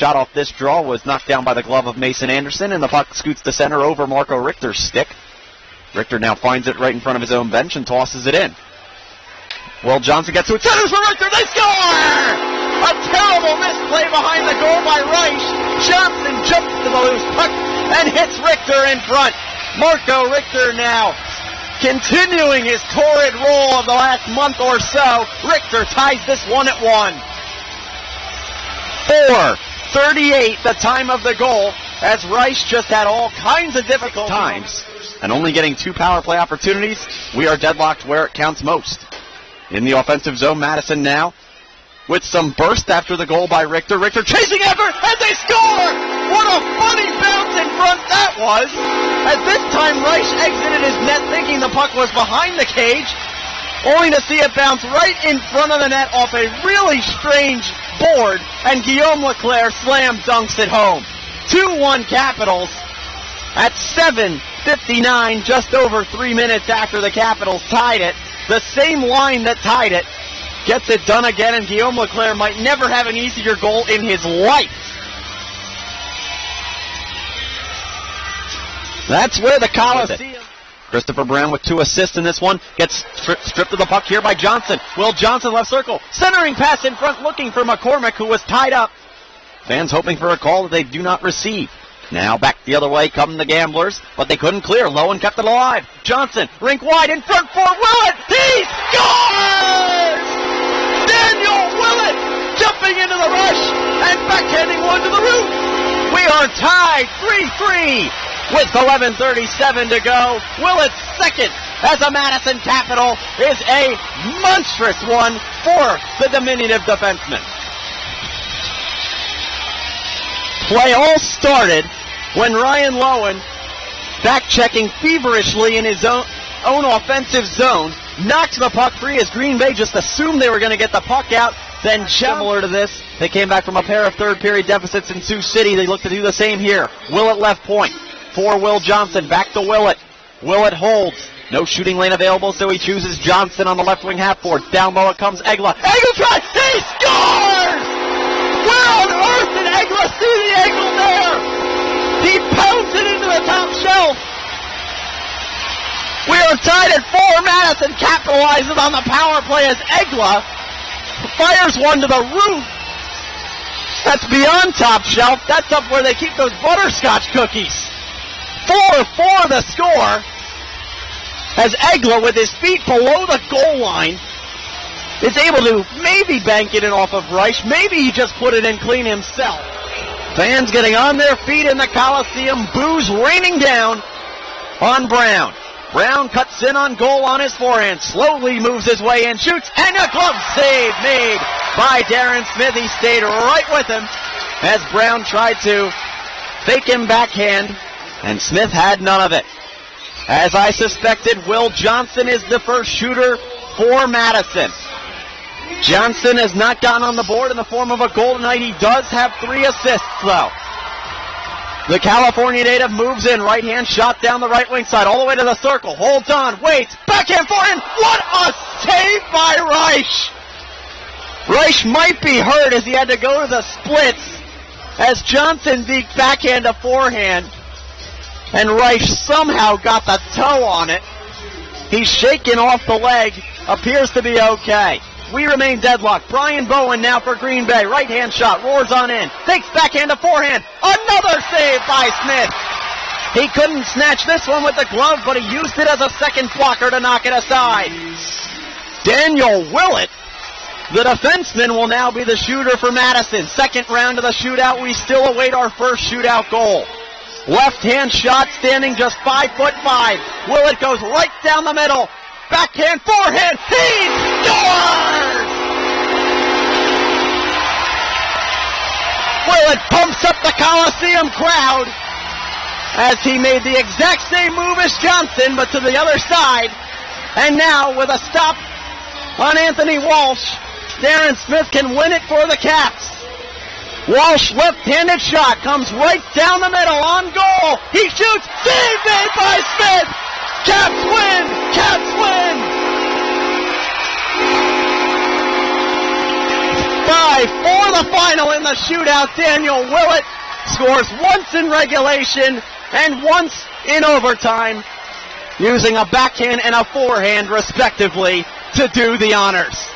shot off this draw was knocked down by the glove of Mason Anderson, and the puck scoots to center over Marco Richter's stick. Richter now finds it right in front of his own bench and tosses it in. Will Johnson gets to it, centers for Richter, they score! A terrible misplay behind the goal by Reich. Johnson jumps to the loose puck and hits Richter in front. Marco Richter now continuing his torrid roll of the last month or so. Richter ties this one at 1. 4:38 the time of the goal, as Reich just had all kinds of difficult times and only getting 2 power play opportunities. We are deadlocked where it counts most. In the offensive zone, Madison now with some burst after the goal by Richter. Richter chasing after as they score! What a funny bounce in front that was! As this time Reich exited his net thinking the puck was behind the cage, only to see it bounce right in front of the net off a really strange board, and Guillaume Leclerc slam dunks it home. 2-1 Capitals at 7:59, just over 3 minutes after the Capitals tied it. The same line that tied it gets it done again, and Guillaume Leclerc might never have an easier goal in his life. That's where the Coliseum. Christopher Brown with 2 assists in this one. Gets stripped of the puck here by Johnson. Will Johnson left circle. Centering pass in front looking for McCormick, who was tied up. Fans hoping for a call that they do not receive. Now back the other way come the Gamblers, but they couldn't clear. Lowen kept it alive. Johnson, rink wide in front for Willett. He scores! Daniel Willett jumping into the rush and backhanding one to the roof. We are tied 3-3 with 11:37 to go. Willett's second as a Madison Capital is a monstrous one for the diminutive defenseman. Play all started when Ryan Lowen, back-checking feverishly in his own offensive zone, knocked the puck free as Green Bay just assumed they were going to get the puck out. Then similar to this, they came back from a pair of third-period deficits in Sioux City. They look to do the same here. Willett left point for Will Johnson. Back to Willett. Willett holds. No shooting lane available, so he chooses Johnson on the left wing half-board. Down low it comes Egla. Egla tries! He scores! Where on earth did Egla see the angle there? He pounds it into the top shelf. We are tied at 4. Madison capitalizes on the power play as Egla fires one to the roof. That's beyond top shelf. That's up where they keep those butterscotch cookies. 4-4 the score, as Egla, with his feet below the goal line, is able to maybe bank it in off of Reich. Maybe he just put it in clean himself. Fans getting on their feet in the Coliseum. Boos raining down on Brown. Brown cuts in on goal on his forehand. Slowly moves his way in, shoots, and a glove save made by Darren Smith. He stayed right with him as Brown tried to fake him backhand, and Smith had none of it. As I suspected, Will Johnson is the first shooter for Madison. Johnson has not gotten on the board in the form of a goal tonight. He does have 3 assists, though. The California native moves in, right-hand shot down the right wing side, all the way to the circle, holds on, waits, backhand forehand. What a save by Reich! Reich might be hurt as he had to go to the splits as Johnson beat backhand to forehand, and Reich somehow got the toe on it. He's shaken off the leg, appears to be okay. We remain deadlocked. Brian Bowen now for Green Bay. Right-hand shot, roars on in. Takes backhand to forehand. Another save by Smith. He couldn't snatch this one with the glove, but he used it as a second blocker to knock it aside. Daniel Willett, the defenseman, will now be the shooter for Madison. Second round of the shootout. We still await our first shootout goal. Left-hand shot, standing just 5'5". Willett goes right down the middle. Backhand, forehand, he scores! Willett pumps up the Coliseum crowd as he made the exact same move as Johnson, but to the other side. And now, with a stop on Anthony Walsh, Darren Smith can win it for the Caps. Walsh, left-handed shot, comes right down the middle, on goal. He shoots, save made by Smith! Caps win! Caps win! by for the final in the shootout. Daniel Willett scores once in regulation and once in overtime, using a backhand and a forehand, respectively, to do the honors.